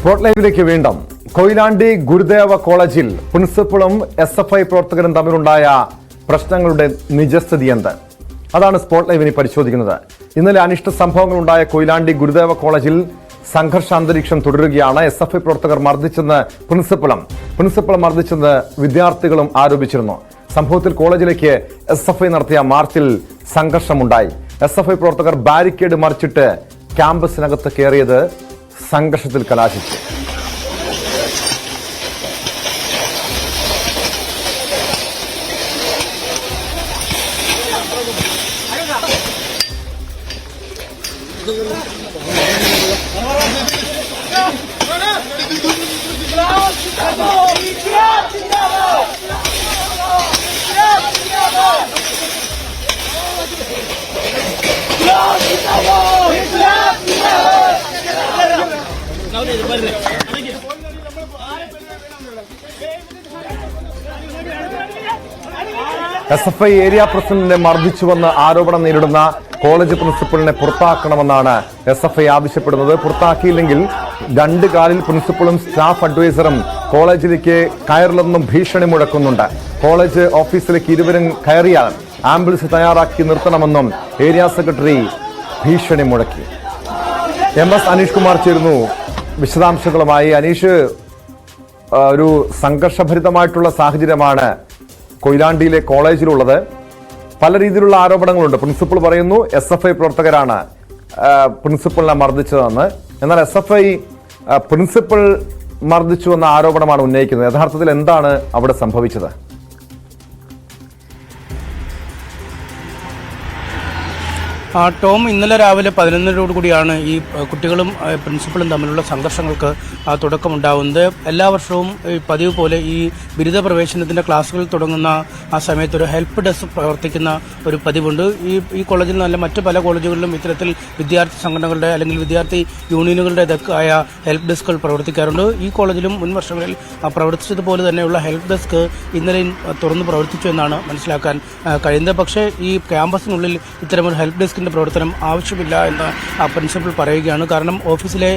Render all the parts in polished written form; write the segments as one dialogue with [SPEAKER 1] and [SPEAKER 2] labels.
[SPEAKER 1] Spot ലൈവിലേക്ക് വീണ്ടും. കൊയിലാണ്ടി ഗുരുദേവ കോളേജിൽ പ്രിൻസിപ്പളും SFI പ്രവർത്തകരും തമ്മിലുണ്ടായ പ്രശ്നങ്ങളുടെ നിജസ്ഥിതി എന്ത്? അതാണ് സ്പോട്ട് ലൈവിനെ പരിശോധിക്കുന്നത്. ഇന്നലെ അനിഷ്ട സംഭവങ്ങളുണ്ടായ കൊയിലാണ്ടി ഗുരുദേവ കോളേജിൽ സംഘർഷാന്തരീക്ഷം തുടരുകയാണ്. SFI പ്രവർത്തകർ മർദ്ദിച്ചെന്ന് പ്രിൻസിപ്പൾ മർദ്ദിച്ചെന്ന് വിദ്യാർത്ഥികളും ആരോപിച്ചിരുന്നു. സംഭവത്തിൽ കോളേജിലേക്ക് SFI നടത്തിയ മാർച്ചിൽ സംഘർഷമുണ്ടായി. SFI പ്രവർത്തകർ ബാരിക്കേഡ് മറിച്ചിട്ട് ക്യാമ്പസിനകത്ത് കയറിയത് സംഘർഷത്തിൽ കലാശിച്ചു. SFI ഏരിയ പ്രസിഡന്റിനെ മർദ്ദിച്ചുവെന്ന് ആരോപണം നേരിടുന്ന കോളേജ് പ്രിൻസിപ്പലിനെ പുറത്താക്കണമെന്നാണ് SFI ആവശ്യപ്പെടുന്നത്. പുറത്താക്കിയില്ലെങ്കിൽ രണ്ട് കാലിൽ പ്രിൻസിപ്പളും സ്റ്റാഫ് അഡ്വൈസറും കോളേജിലേക്ക് കയറില്ലെന്നും ഭീഷണി മുഴക്കുന്നുണ്ട്. കോളേജ് ഓഫീസിലേക്ക് ഇരുവരും കയറിയാൽ ആംബുലൻസ് തയ്യാറാക്കി നിർത്തണമെന്നും ഏരിയ സെക്രട്ടറി ഭീഷണി മുഴക്കി. MS അനീഷ് കുമാർ ചേരുന്നു വിശദാംശങ്ങളുമായി. അനീഷ്, ഒരു സംഘർഷഭരിതമായിട്ടുള്ള സാഹചര്യമാണ് കൊയിലാണ്ടിയിലെ കോളേജിലുള്ളത്. പല രീതിയിലുള്ള ആരോപണങ്ങളുണ്ട്. പ്രിൻസിപ്പൽ പറയുന്നു SFI പ്രവർത്തകരാണ് പ്രിൻസിപ്പലിനെ മർദ്ദിച്ചതെന്ന്. എന്നാൽ SFI പ്രിൻസിപ്പൽ മർദ്ദിച്ചു എന്ന ആരോപണമാണ് ഉന്നയിക്കുന്നത്. യഥാർത്ഥത്തിൽ എന്താണ് അവിടെ സംഭവിച്ചത്?
[SPEAKER 2] ടോം, ഇന്നലെ രാവിലെ 11:00 ഈ കുട്ടികളും പ്രിൻസിപ്പളും തമ്മിലുള്ള സംഘർഷങ്ങൾക്ക് തുടക്കമുണ്ടാവുന്നത്. എല്ലാ വർഷവും പതിവ് പോലെ ഈ ബിരുദ പ്രവേശനത്തിന്റെ ക്ലാസ്സുകൾ തുടങ്ങുന്ന ആ സമയത്ത് ഒരു ഹെൽപ്പ് ഡെസ്ക് പ്രവർത്തിക്കുന്ന ഒരു പതിവുണ്ട്. ഈ കോളേജിൽ നല്ല മറ്റ് പല കോളേജുകളിലും ഇത്തരത്തിൽ വിദ്യാർത്ഥി സംഘടനകളുടെ അല്ലെങ്കിൽ വിദ്യാർത്ഥി യൂണിയനുകളുടേതൊക്കെ ആയ ഹെൽപ്പ് ഡെസ്കുകൾ പ്രവർത്തിക്കാറുണ്ട്. ഈ കോളേജിലും മുൻ വർഷങ്ങളിൽ പ്രവർത്തിച്ചതുപോലെ തന്നെയുള്ള ഹെൽപ്പ് ഡെസ്ക് ഇന്നലെയും തുറന്നു പ്രവർത്തിച്ചു എന്നാണ് മനസ്സിലാക്കാൻ കഴിയുന്നത്. പക്ഷേ ഈ ക്യാമ്പസിനുള്ളിൽ ഇത്തരമൊരു ഹെൽപ്പ് ഡെസ്ക് പ്രവർത്തനം ആവശ്യമില്ല എന്ന് പ്രിൻസിപ്പൽ പറയുകയാണ്. കാരണം ഓഫീസിലെ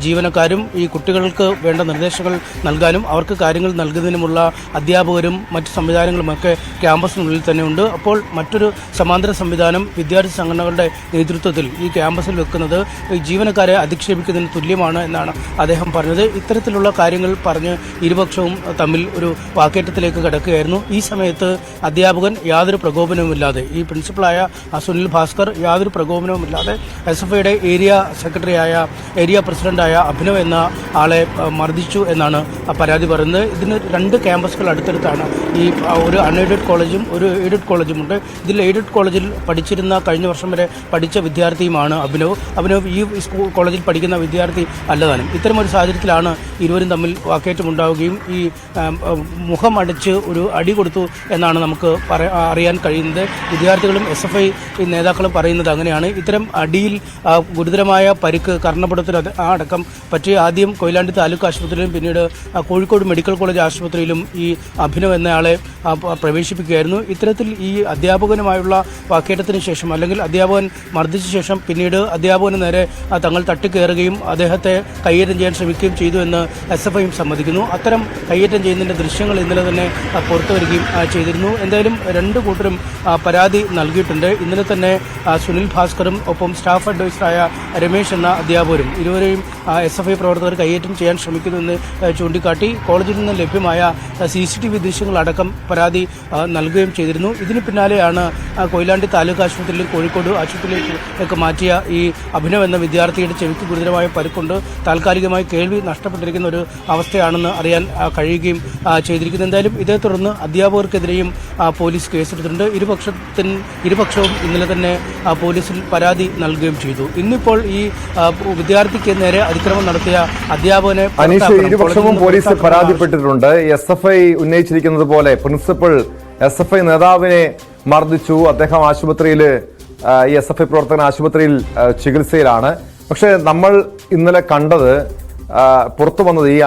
[SPEAKER 2] ജീവനക്കാരും ഈ കുട്ടികൾക്ക് വേണ്ട നിർദ്ദേശങ്ങൾ നൽകാനും അവർക്ക് കാര്യങ്ങൾ നൽകുന്നതിനുമുള്ള അധ്യാപകരും മറ്റ് സംവിധാനങ്ങളുമൊക്കെ ക്യാമ്പസിനുള്ളിൽ തന്നെ ഉണ്ട്. അപ്പോൾ മറ്റൊരു സമാന്തര സംവിധാനം വിദ്യാർത്ഥി സംഘടനകളുടെ നേതൃത്വത്തിൽ ഈ ക്യാമ്പസിൽ വെക്കുന്നത് ജീവനക്കാരെ അധിക്ഷേപിക്കുന്നതിന് തുല്യമാണ് എന്നാണ് അദ്ദേഹം പറഞ്ഞത്. ഇത്തരത്തിലുള്ള കാര്യങ്ങൾ പറഞ്ഞ് ഇരുപക്ഷവും തമ്മിൽ ഒരു വാക്കേറ്റത്തിലേക്ക് കടക്കുകയായിരുന്നു. ഈ സമയത്ത് അധ്യാപകൻ യാതൊരു പ്രകോപനവുമില്ലാതെ, ഈ പ്രിൻസിപ്പളായ സുനിൽ ഭാസ്കർ യാതൊരു പ്രകോപനവുമില്ലാതെ SFIയുടെ ഏരിയ പ്രസിഡന്റായ അഭിനവ് എന്ന ആളെ മർദ്ദിച്ചു എന്നാണ് പരാതി പറയുന്നത്. ഇതിന് രണ്ട് ക്യാമ്പസുകൾ അടുത്തടുത്താണ്. ഈ ഒരു അൺഎയ്ഡഡ് കോളേജും ഒരു എയ്ഡഡ് കോളേജുമുണ്ട്. ഇതിൽ എയ്ഡഡ് കോളേജിൽ പഠിച്ചിരുന്ന കഴിഞ്ഞ വർഷം വരെ പഠിച്ച വിദ്യാർത്ഥിയുമാണ് അഭിനവ് ഈ കോളേജിൽ പഠിക്കുന്ന വിദ്യാർത്ഥി അല്ലതാനും. ഇത്തരമൊരു സാഹചര്യത്തിലാണ് ഇരുവരും തമ്മിൽ വാക്കേറ്റമുണ്ടാവുകയും ഈ മുഖം അടിച്ച് ഒരു അടി കൊടുത്തു എന്നാണ് നമുക്ക് അറിയാൻ കഴിയുന്നത്. വിദ്യാർത്ഥികളും SFI നേതാക്കളും പറയുന്നത് അങ്ങനെയാണ്. ഇത്തരം അടിയിൽ ഗുരുതരമായ പരിക്ക്, കർണപടത്തിൽ അടക്കം പറ്റി ആദ്യം കൊയിലാണ്ടി താലൂക്ക് ആശുപത്രിയിലും പിന്നീട് കോഴിക്കോട് മെഡിക്കൽ കോളേജ് ആശുപത്രിയിലും ഈ അഭിനവ് എന്നയാളെ പ്രവേശിപ്പിക്കുകയായിരുന്നു. ഇത്തരത്തിൽ ഈ അധ്യാപകനുമായുള്ള വാക്കേറ്റത്തിന് ശേഷം അല്ലെങ്കിൽ അധ്യാപകൻ മർദ്ദിച്ച ശേഷം പിന്നീട് അധ്യാപകന് നേരെ തങ്ങൾ തട്ടിക്കയറുകയും അദ്ദേഹത്തെ കയ്യേറ്റം ചെയ്യാൻ ശ്രമിക്കുകയും ചെയ്തു എന്ന് SFIയും സമ്മതിക്കുന്നു. അത്തരം കയ്യേറ്റം ചെയ്യുന്നതിൻ്റെ ദൃശ്യങ്ങൾ ഇന്നലെ തന്നെ പുറത്തു വരികയും ചെയ്തിരുന്നു. എന്തായാലും രണ്ടു കൂട്ടരും പരാതി നൽകിയിട്ടുണ്ട്. ഇന്നലെ തന്നെ സുനിൽ ഭാസ്കറും ഒപ്പം സ്റ്റാഫ് അഡ്വൈസറായ രമേശ് എന്ന അധ്യാപകരും ഇരുവരെയും SFI പ്രവർത്തകർ കയ്യേറ്റം ചെയ്യാൻ ശ്രമിക്കുന്നുവെന്ന് ചൂണ്ടിക്കാട്ടി കോളേജിൽ നിന്ന് ലഭ്യമായ CCTV ദൃശ്യങ്ങളടക്കം പരാതി നൽകുകയും ചെയ്തിരുന്നു. ഇതിന് പിന്നാലെയാണ് കൊയിലാണ്ടി താലൂക്ക് ആശുപത്രിയിലും കോഴിക്കോട് ആശുപത്രിയിലേക്ക് മാറ്റിയ ഈ അഭിനവ് എന്ന വിദ്യാർത്ഥിയുടെ ചെവിക്ക് ഗുരുതരമായ പരിക്കുണ്ട്. താൽക്കാലികമായി കേൾവി നഷ്ടപ്പെട്ടിരിക്കുന്ന ഒരു അവസ്ഥയാണെന്ന് അറിയാൻ കഴിയുകയും ചെയ്തിരിക്കുന്നു. എന്തായാലും ഇതേ തുടർന്ന് അധ്യാപകർക്കെതിരെയും പോലീസ് കേസെടുത്തിട്ടുണ്ട്. ഇരുപക്ഷവും ഇന്നലെ തന്നെ പോലീസിൽ പരാതി നൽകുകയും ചെയ്തു. ഇന്നിപ്പോൾ ഈ വിദ്യാർത്ഥിക്ക് നേരെ അതിക്രമം നടത്തിയ അധ്യാപകനെ
[SPEAKER 1] ഇരുപക്ഷവും പോലീസ് പരാതിപ്പെട്ടിട്ടുണ്ട്. SFI ഉന്നയിച്ചിരിക്കുന്നത് പോലെ പ്രിൻസിപ്പൽ SFI നേതാവിനെ മർദ്ദിച്ചു. അദ്ദേഹം ആശുപത്രിയിൽ, ഈ SFI പ്രവർത്തകൻ ആശുപത്രിയിൽ ചികിത്സയിലാണ്. പക്ഷേ നമ്മൾ ഇന്നലെ കണ്ടത്, പുറത്തു വന്നത്, ഈ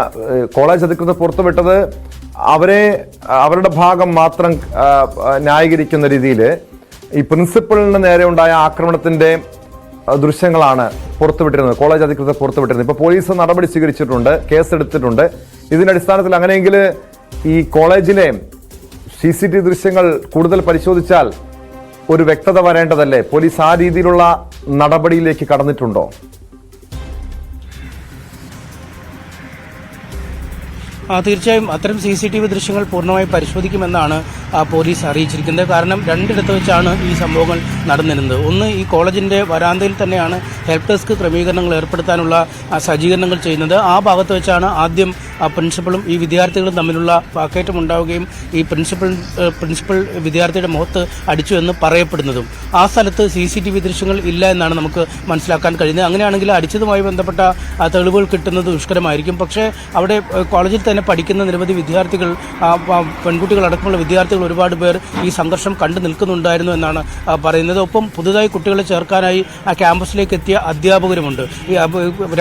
[SPEAKER 1] കോളേജ് അധികൃതർ പുറത്തുവിട്ടത് അവരുടെ ഭാഗം മാത്രം ന്യായീകരിക്കുന്ന രീതിയിൽ ഈ പ്രിൻസിപ്പലിന് നേരെ ഉണ്ടായ ആക്രമണത്തിന്റെ ദൃശ്യങ്ങളാണ് പുറത്തുവിട്ടിരുന്നത്, കോളേജ് അധികൃതർ പുറത്തുവിട്ടിരുന്നത്. ഇപ്പോൾ പോലീസ് നടപടി സ്വീകരിച്ചിട്ടുണ്ട്, കേസെടുത്തിട്ടുണ്ട്. ഇതിന്റെ അടിസ്ഥാനത്തിൽ അങ്ങനെയെങ്കിൽ ഈ കോളേജിലെ CCTV ദൃശ്യങ്ങൾ കൂടുതൽ പരിശോധിച്ചാൽ ഒരു വ്യക്തത വരേണ്ടതല്ലേ? പോലീസ് ആ രീതിയിലുള്ള നടപടിയിലേക്ക് കടന്നിട്ടുണ്ടോ?
[SPEAKER 2] തീർച്ചയായും അത്തരം CCTV ദൃശ്യങ്ങൾ പൂർണ്ണമായി പരിശോധിക്കുമെന്നാണ് പോലീസ് അറിയിച്ചിരിക്കുന്നത്. കാരണം രണ്ടിടത്ത് വെച്ചാണ് ഈ സംഭവങ്ങൾ നടന്നിരുന്നത്. ഒന്ന്, ഈ കോളേജിന്റെ വരാന്തയിൽ തന്നെയാണ് ഹെൽപ്പ് ഡെസ്ക് ക്രമീകരണങ്ങൾ ഏർപ്പെടുത്താനുള്ള സജ്ജീകരണങ്ങൾ ചെയ്യുന്നത്. ആ ഭാഗത്ത് വെച്ചാണ് ആദ്യം പ്രിൻസിപ്പളും ഈ വിദ്യാർത്ഥികളും തമ്മിലുള്ള വാക്കേറ്റം ഉണ്ടാവുകയും ഈ പ്രിൻസിപ്പൽ വിദ്യാർത്ഥിയുടെ മുഖത്ത് അടിച്ചു എന്ന് പറയപ്പെടുന്നതും. ആ സ്ഥലത്ത് CCTV ദൃശ്യങ്ങൾ ഇല്ല എന്നാണ് നമുക്ക് മനസ്സിലാക്കാൻ കഴിയുന്നത്. അങ്ങനെയാണെങ്കിൽ അടിച്ചതുമായി ബന്ധപ്പെട്ട തെളിവുകൾ കിട്ടുന്നത് ദുഷ്കരമായിരിക്കും. പക്ഷേ അവിടെ കോളേജിൽ തന്നെ പഠിക്കുന്ന നിരവധി വിദ്യാർത്ഥികൾ, പെൺകുട്ടികളടക്കമുള്ള വിദ്യാർത്ഥികൾ ഒരുപാട് പേർ ഈ സംഘർഷം കണ്ടു നിൽക്കുന്നുണ്ടായിരുന്നു എന്നാണ് പറയുന്നത്. ഒപ്പം പുതുതായി കുട്ടികളെ ചേർക്കാനായി ആ ക്യാമ്പസിലേക്ക് എത്തിയ അധ്യാപകരുമുണ്ട്, ഈ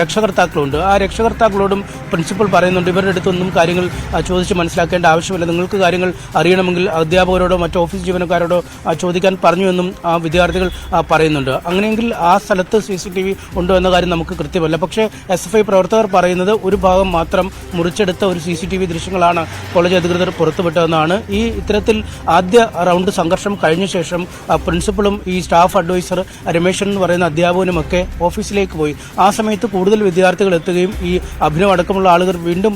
[SPEAKER 2] രക്ഷകർത്താക്കളുണ്ട്. ആ രക്ഷകർത്താക്കളോടും പ്രിൻസിപ്പൽ പറയുന്നുണ്ട്, ഇവരുടെ അടുത്തൊന്നും കാര്യങ്ങൾ ചോദിച്ച് മനസ്സിലാക്കേണ്ട ആവശ്യമില്ല, നിങ്ങൾക്ക് കാര്യങ്ങൾ അറിയണമെങ്കിൽ അധ്യാപകരോടോ മറ്റു ഓഫീസ് ജീവനക്കാരോടോ ചോദിക്കാൻ പറഞ്ഞുവെന്നും ആ വിദ്യാർത്ഥികൾ പറയുന്നുണ്ട്. അങ്ങനെയെങ്കിൽ ആ സ്ഥലത്ത് CCTV ഉണ്ടോ എന്ന കാര്യം നമുക്ക് കൃത്യമല്ല. പക്ഷേ SFI പ്രവർത്തകർ പറയുന്നത് ഒരു ഭാഗം മാത്രം മുറിച്ചെടുത്ത ഒരു CCTV ദൃശ്യങ്ങളാണ് കോളേജ് അധികൃതർ പുറത്തുവിട്ടതെന്നാണ്. ഈ ഇത്തരത്തിൽ ആദ്യ റൗണ്ട് സംഘർഷം കഴിഞ്ഞ ശേഷം പ്രിൻസിപ്പളും ഈ സ്റ്റാഫ് അഡ്വൈസർ രമേശൻ എന്ന് പറയുന്ന അധ്യാപകനുമൊക്കെ ഓഫീസിലേക്ക് പോയി. ആ സമയത്ത് കൂടുതൽ വിദ്യാർത്ഥികൾ എത്തുകയും ഈ അഭിനവ് അടക്കമുള്ള ആളുകൾ വീണ്ടും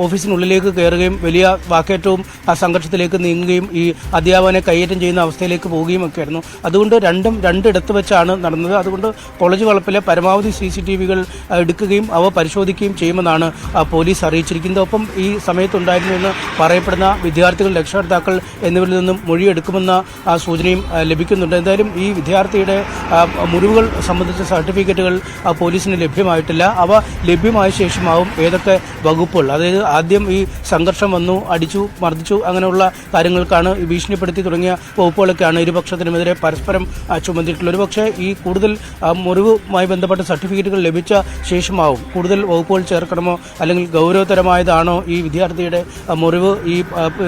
[SPEAKER 2] ഓഫീസിനുള്ളിലേക്ക് കയറുകയും വലിയ വാക്കേറ്റവും ആ സംഘർഷത്തിലേക്ക് നീങ്ങുകയും ഈ അധ്യാപകനെ കൈയേറ്റം ചെയ്യുന്ന അവസ്ഥയിലേക്ക് പോവുകയും ഒക്കെ ആയിരുന്നു. അതുകൊണ്ട് രണ്ടിടത്ത് വെച്ചാണ് നടന്നത്. അതുകൊണ്ട് കോളേജ് വളപ്പിലെ പരമാവധി CCTVകൾ എടുക്കുകയും അവ പരിശോധിക്കുകയും ചെയ്യുമെന്നാണ് പോലീസ് അറിയിച്ചിരിക്കുന്നത്. ഒപ്പം ഈ സമയത്തുണ്ടായിരുന്നു എന്ന് പറയപ്പെടുന്ന വിദ്യാർത്ഥികൾ, രക്ഷകർത്താക്കൾ എന്നിവരിൽ നിന്നും മൊഴിയെടുക്കുമെന്ന സൂചനയും ലഭിക്കുന്നുണ്ട്. എന്തായാലും ഈ വിദ്യാർത്ഥിയുടെ മുറിവുകൾ സംബന്ധിച്ച സർട്ടിഫിക്കറ്റുകൾ പോലീസിന് ലഭ്യമായിട്ടില്ല. അവ ലഭ്യമായ ശേഷമാവും ഏതൊക്കെ വകുപ്പുകൾ, അതായത് ആദ്യം ഈ സംഘർഷം വന്നു, അടിച്ചു, മർദ്ദിച്ചു, അങ്ങനെയുള്ള കാര്യങ്ങൾക്കാണ് ഈ ഭീഷണിപ്പെടുത്തി തുടങ്ങിയ വകുപ്പുകളൊക്കെയാണ് ഇരുപക്ഷത്തിനുമെതിരെ പരസ്പരം ചുമത്തിയിട്ടുള്ളത്. ഒരുപക്ഷെ ഈ കൂടുതൽ മുറിവുമായി ബന്ധപ്പെട്ട സർട്ടിഫിക്കറ്റുകൾ ലഭിച്ച ശേഷമാവും കൂടുതൽ വകുപ്പുകൾ ചേർക്കണമോ അല്ലെങ്കിൽ ഗൗരവതരമായതാണോ ഈ വിദ്യാർത്ഥിയുടെ മുറിവ്. ഈ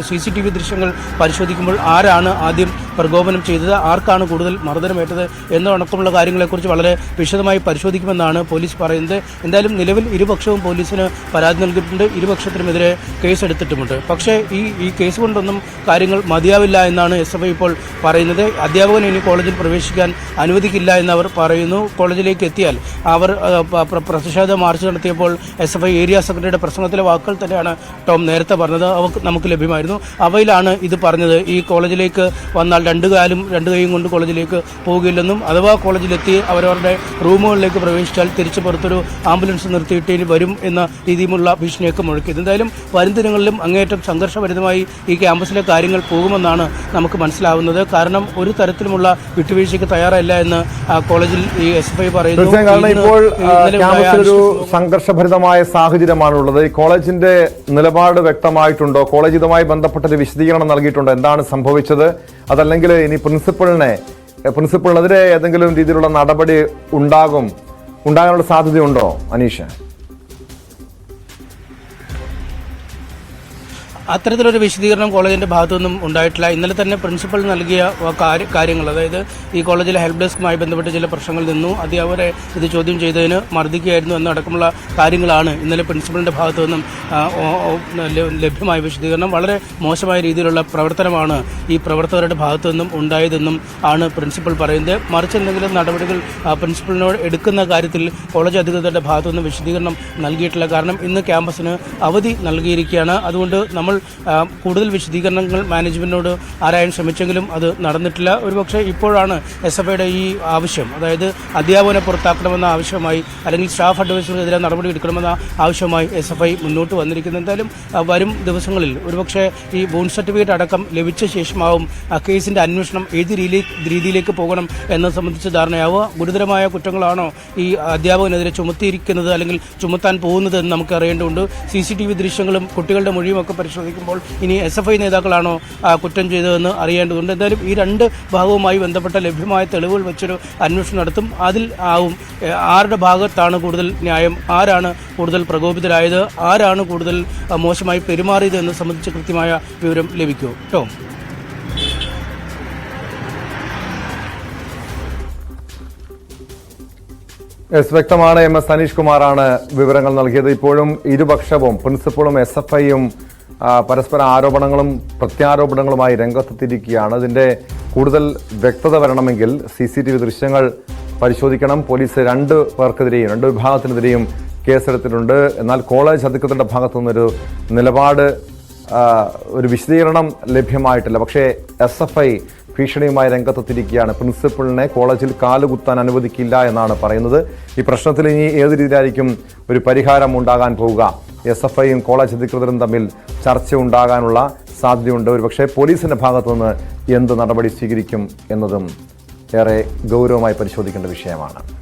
[SPEAKER 2] CCTV ദൃശ്യങ്ങൾ പരിശോധിക്കുമ്പോൾ ആരാണ് ആദ്യം പ്രകോപനം ചെയ്തത്, ആർക്കാണ് കൂടുതൽ മർദ്ദനമേറ്റത് എന്നതടക്കമുള്ള കാര്യങ്ങളെക്കുറിച്ച് വളരെ വിശദമായി പരിശോധിക്കുമെന്നാണ് പോലീസ് പറയുന്നത്. എന്തായാലും നിലവിൽ ഇരുപക്ഷവും പോലീസിന് പരാതി നൽകിയിട്ടുണ്ട്, ഇരുപക്ഷത്തിനുമെതിരെ കേസെടുത്തിട്ടുമുണ്ട്. പക്ഷേ ഈ കേസ് കൊണ്ടൊന്നും കാര്യങ്ങൾ മതിയാവില്ല എന്നാണ് SFI ഇപ്പോൾ പറയുന്നത്. അധ്യാപകനെ ഇനി കോളേജിൽ പ്രവേശിക്കാൻ അനുവദിക്കില്ല എന്നവർ പറയുന്നു. കോളേജിലേക്ക് എത്തിയാൽ അവർ പ്രതിഷേധ മാർച്ച് നടത്തിയപ്പോൾ SFI ഏരിയ സെക്രട്ടറിയുടെ പ്രസംഗത്തിലെ വാക്കുകൾ തന്നെയാണ് ടോം നേരത്തെ പറഞ്ഞത്. നമുക്ക് ലഭ്യമായിരുന്നു. അവയിലാണ് ഇത് പറഞ്ഞത്. ഈ കോളേജിലേക്ക് വന്നാൽ രണ്ട് കൈയും കൊണ്ട് കോളേജിലേക്ക് പോവുകയില്ലെന്നും, അഥവാ കോളേജിലെത്തി അവരവരുടെ റൂമുകളിലേക്ക് പ്രവേശിച്ചാൽ തിരിച്ചു പുറത്തൊരു ആംബുലൻസ് നിർത്തിയിട്ട് ഇനി വരും എന്ന രീതിയിലുള്ള ഭീഷണിയൊക്കെ മുഴക്കിയത്. എന്തായാലും വരും ദിനങ്ങളിലും അങ്ങേയറ്റം സംഘർഷഭരിതമായി ഈ ക്യാമ്പസിലെ കാര്യങ്ങൾ പോകുമെന്നാണ് നമുക്ക് മനസ്സിലാവുന്നത്. കാരണം ഒരു തരത്തിലുമുള്ള വിട്ടുവീഴ്ചയ്ക്ക് തയ്യാറല്ല എന്ന് കോളേജിൽ ഈ SFI പറയുന്നു.
[SPEAKER 1] ഇപ്പോൾ ക്യാമ്പസിലൊരു സംഘർഷഭരിതമായ സാഹചര്യമാണുള്ളത്. ഈ കോളേജിന്റെ നിലപാട് വ്യക്തമായിട്ടുണ്ടോ? കോളേജ് ഇതുമായി ബന്ധപ്പെട്ടൊരു വിശദീകരണം നൽകിയിട്ടുണ്ടോ? എന്താണ് സംഭവിച്ചത്? അതല്ലെങ്കിൽ ഇനി പ്രിൻസിപ്പളിനെതിരെ ഏതെങ്കിലും രീതിയിലുള്ള നടപടി ഉണ്ടാകാനുള്ള സാധ്യതയുണ്ടോ അനീഷ്?
[SPEAKER 2] അത്തരത്തിലൊരു വിശദീകരണം കോളേജിന്റെ ഭാഗത്തുനിന്നും ഉണ്ടായിട്ടില്ല. ഇന്നലെ തന്നെ പ്രിൻസിപ്പൽ നൽകിയ കാര്യങ്ങൾ, അതായത് ഈ കോളേജിലെ ഹെൽപ്പ് ഡെസ്കുമായി ബന്ധപ്പെട്ട് ചില പ്രശ്നങ്ങൾ നിന്നു, അധ്യാപകരെ ഇത് ചോദ്യം ചെയ്തതിന് മർദ്ദിക്കുകയായിരുന്നു എന്നടക്കമുള്ള കാര്യങ്ങളാണ് ഇന്നലെ പ്രിൻസിപ്പലിന്റെ ഭാഗത്തു നിന്നും ലഭ്യമായ വിശദീകരണം. വളരെ മോശമായ രീതിയിലുള്ള പ്രവർത്തനമാണ് ഈ പ്രവർത്തകരുടെ ഭാഗത്തു നിന്നും ഉണ്ടായതെന്നും ആണ് പ്രിൻസിപ്പൽ പറയുന്നത്. മറിച്ച് എന്തെങ്കിലും നടപടികൾ പ്രിൻസിപ്പലിനോട് എടുക്കുന്ന കാര്യത്തിൽ കോളേജ് അധികൃതരുടെ ഭാഗത്തു നിന്നും വിശദീകരണം നൽകിയിട്ടില്ല. കാരണം ഇന്ന് ക്യാമ്പസിന് അവധി നൽകിയിരിക്കുകയാണ്. അതുകൊണ്ട് നമ്മൾ കൂടുതൽ വിശദീകരണങ്ങൾ മാനേജ്മെന്റിനോട് ആരായാൻ ശ്രമിച്ചെങ്കിലും അത് നടന്നിട്ടില്ല. ഒരുപക്ഷെ ഇപ്പോഴാണ് SFIയുടെ ഈ ആവശ്യം, അതായത് അധ്യാപകനെ പുറത്താക്കണമെന്ന ആവശ്യമായി അല്ലെങ്കിൽ സ്റ്റാഫ് അഡ്വൈസർക്കെതിരെ നടപടി എടുക്കണമെന്ന ആവശ്യമായി SFI മുന്നോട്ട് വന്നിരിക്കുന്നത്. എന്തായാലും വരും ദിവസങ്ങളിൽ ഒരുപക്ഷെ ഈ ബോൺ സർട്ടിഫിക്കറ്റ് അടക്കം ലഭിച്ച ശേഷമാവും കേസിന്റെ അന്വേഷണം ഏത് രീതിയിലേക്ക് പോകണം എന്നത് സംബന്ധിച്ച് ധാരണയാവുക. ഗുരുതരമായ കുറ്റങ്ങളാണോ ഈ അധ്യാപകനെതിരെ ചുമത്തിയിരിക്കുന്നത് അല്ലെങ്കിൽ ചുമത്താൻ പോകുന്നത് എന്ന് നമുക്ക് അറിയേണ്ടതുണ്ട്. CCTV ദൃശ്യങ്ങളും കുട്ടികളുടെ മൊഴിയും ഒക്കെ പരിശോധിക്കുമ്പോൾ ഇനി SFI നേതാക്കളാണോ കുറ്റം ചെയ്തതെന്ന് അറിയേണ്ടതുണ്ട്. എന്തായാലും ഈ രണ്ട് ഭാഗവുമായി ബന്ധപ്പെട്ട ലഭ്യമായ തെളിവുകൾ വെച്ചൊരു അന്വേഷണം നടത്തും. അതിൽ ആവും ആരുടെ ഭാഗത്താണ് കൂടുതൽ ന്യായം, ആരാണ് കൂടുതൽ പ്രകോപിതരായത്, ആരാണ് കൂടുതൽ മോശമായി പെരുമാറിയത് എന്ന് സംബന്ധിച്ച് കൃത്യമായ വിവരം ലഭിക്കും കേട്ടോ.
[SPEAKER 1] വ്യക്തമാണ്. MS അനീഷ് കുമാറാണ് വിവരങ്ങൾ നൽകിയത്. ഇപ്പോഴും ഇരുപക്ഷവും പ്രിൻസിപ്പളും SFIയും പരസ്പര ആരോപണങ്ങളും പ്രത്യാരോപണങ്ങളുമായി രംഗത്തെത്തിയിരിക്കുകയാണ്. ഇതിന്റെ കൂടുതൽ വ്യക്തത വരണമെങ്കിൽ CCTV ദൃശ്യങ്ങൾ പരിശോധിക്കണം. പോലീസ് രണ്ട് വിഭാഗത്തിനെതിരെയും കേസെടുത്തിട്ടുണ്ട്. എന്നാൽ കോളേജ് അധികൃതരുടെ ഭാഗത്തു നിന്നൊരു നിലപാട്, ഒരു വിശദീകരണം ലഭ്യമായിട്ടില്ല. പക്ഷേ SFI ഭീഷണിയുമായി രംഗത്തെത്തിയിരിക്കുകയാണ്. പ്രിൻസിപ്പളിനെ കോളേജിൽ കാലുകുത്താൻ അനുവദിക്കില്ല എന്നാണ് പറയുന്നത്. ഈ പ്രശ്നത്തിൽ ഇനി ഏത് രീതിയിലായിരിക്കും ഒരു പരിഹാരം ഉണ്ടാകാൻ പോവുക? SFIയും കോളേജ് അധികൃതരും തമ്മിൽ ചർച്ച ഉണ്ടാകാനുള്ള സാധ്യതയുണ്ട്. ഒരുപക്ഷെ പോലീസിന്റെ ഭാഗത്തുനിന്ന് എന്ത് നടപടി സ്വീകരിക്കും എന്നതും ഏറെ ഗൗരവമായി പരിശോധിക്കേണ്ട വിഷയമാണ്.